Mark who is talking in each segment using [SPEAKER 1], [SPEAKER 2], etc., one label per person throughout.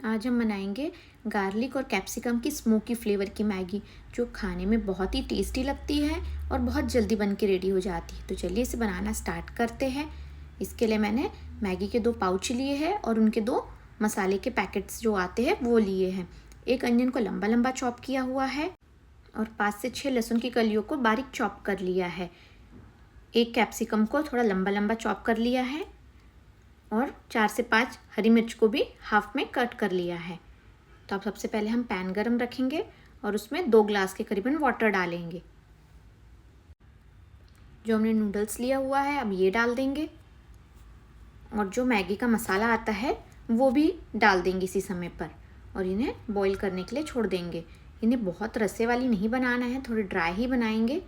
[SPEAKER 1] आज हम बनाएंगे गार्लिक और कैप्सिकम की स्मोकी फ्लेवर की मैगी, जो खाने में बहुत ही टेस्टी लगती है और बहुत जल्दी बन के रेडी हो जाती है। तो चलिए इसे बनाना स्टार्ट करते हैं। इसके लिए मैंने मैगी के 2 पाउच लिए हैं और उनके 2 मसाले के पैकेट्स जो आते हैं वो लिए हैं। एक अनियन को लंबा लंबा चॉप किया हुआ है और 5 से 6 लहसुन की कलियों को बारीक चॉप कर लिया है। एक कैप्सिकम को थोड़ा लंबा लंबा चॉप कर लिया है और 4 से 5 हरी मिर्च को भी हाफ में कट कर लिया है। तो अब सबसे पहले हम पैन गरम रखेंगे और उसमें 2 ग्लास के करीबन वाटर डालेंगे। जो हमने नूडल्स लिया हुआ है अब ये डाल देंगे और जो मैगी का मसाला आता है वो भी डाल देंगे इसी समय पर और इन्हें बॉईल करने के लिए छोड़ देंगे। इन्हें बहुत रसे वाली नहीं बनाना है, थोड़ी ड्राई ही बनाएंगे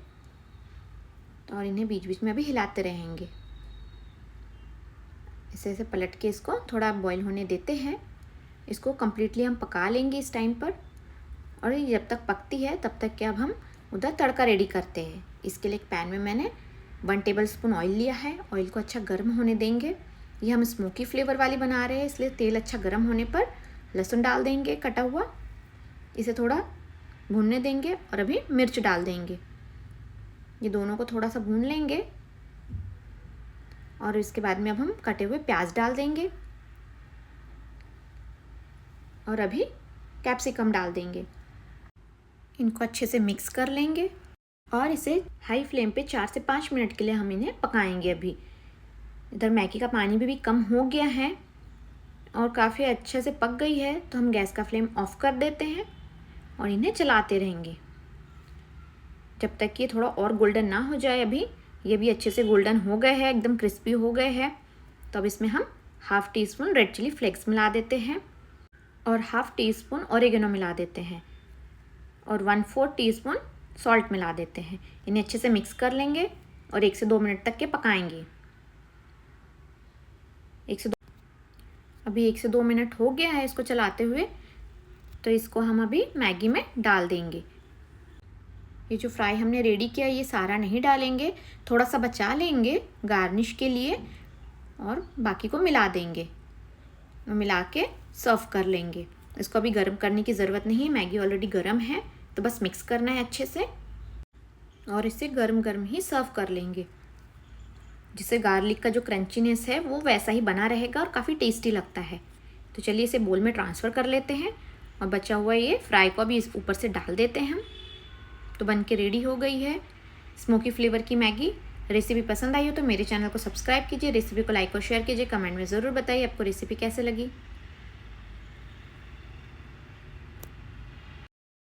[SPEAKER 1] और इन्हें बीच बीच में भी हिलाते रहेंगे। ऐसे ऐसे पलट के इसको थोड़ा बॉईल होने देते हैं। इसको कम्प्लीटली हम पका लेंगे इस टाइम पर और ये जब तक पकती है तब तक के अब हम उधर तड़का रेडी करते हैं। इसके लिए एक पैन में मैंने 1 टेबलस्पून ऑयल लिया है। ऑयल को अच्छा गर्म होने देंगे। ये हम स्मोकी फ्लेवर वाली बना रहे हैं, इसलिए तेल अच्छा गर्म होने पर लहसुन डाल देंगे कटा हुआ। इसे थोड़ा भूनने देंगे और अभी मिर्च डाल देंगे। ये दोनों को थोड़ा सा भून लेंगे और इसके बाद में अब हम कटे हुए प्याज डाल देंगे और अभी कैप्सिकम डाल देंगे। इनको अच्छे से मिक्स कर लेंगे और इसे हाई फ्लेम पे 4 से 5 मिनट के लिए हम इन्हें पकाएंगे। अभी इधर मैगी का पानी भी कम हो गया है और काफ़ी अच्छे से पक गई है, तो हम गैस का फ्लेम ऑफ कर देते हैं और इन्हें चलाते रहेंगे जब तक ये थोड़ा और गोल्डन ना हो जाए। अभी ये भी अच्छे से गोल्डन हो गए हैं, एकदम क्रिस्पी हो गए हैं। तो अब इसमें हम half teaspoon red chilli flakes मिला देते हैं और हाफ़ टी स्पून ऑरिगेनो मिला देते हैं और 1/4 टीस्पून सॉल्ट मिला देते हैं। इन्हें अच्छे से मिक्स कर लेंगे और 1 से 2 मिनट तक के पकाएंगे। अभी 1 से 2 मिनट हो गया है इसको चलाते हुए, तो इसको हम अभी मैगी में डाल देंगे। ये जो फ्राई हमने रेडी किया ये सारा नहीं डालेंगे, थोड़ा सा बचा लेंगे गार्निश के लिए और बाकी को मिला देंगे और मिला के सर्व कर लेंगे। इसको अभी गर्म करने की ज़रूरत नहीं है, मैगी ऑलरेडी गर्म है, तो बस मिक्स करना है अच्छे से और इसे गर्म गर्म ही सर्व कर लेंगे, जिससे गार्लिक का जो क्रंचीनेस है वो वैसा ही बना रहेगा और काफ़ी टेस्टी लगता है। तो चलिए इसे बोल में ट्रांसफ़र कर लेते हैं और बचा हुआ ये फ्राई को अभी इस ऊपर से डाल देते हैं हम। तो बन के रेडी हो गई है स्मोकी फ्लेवर की मैगी। रेसिपी पसंद आई हो तो मेरे चैनल को सब्सक्राइब कीजिए, रेसिपी को लाइक और शेयर कीजिए, कमेंट में ज़रूर बताइए आपको रेसिपी कैसे लगी।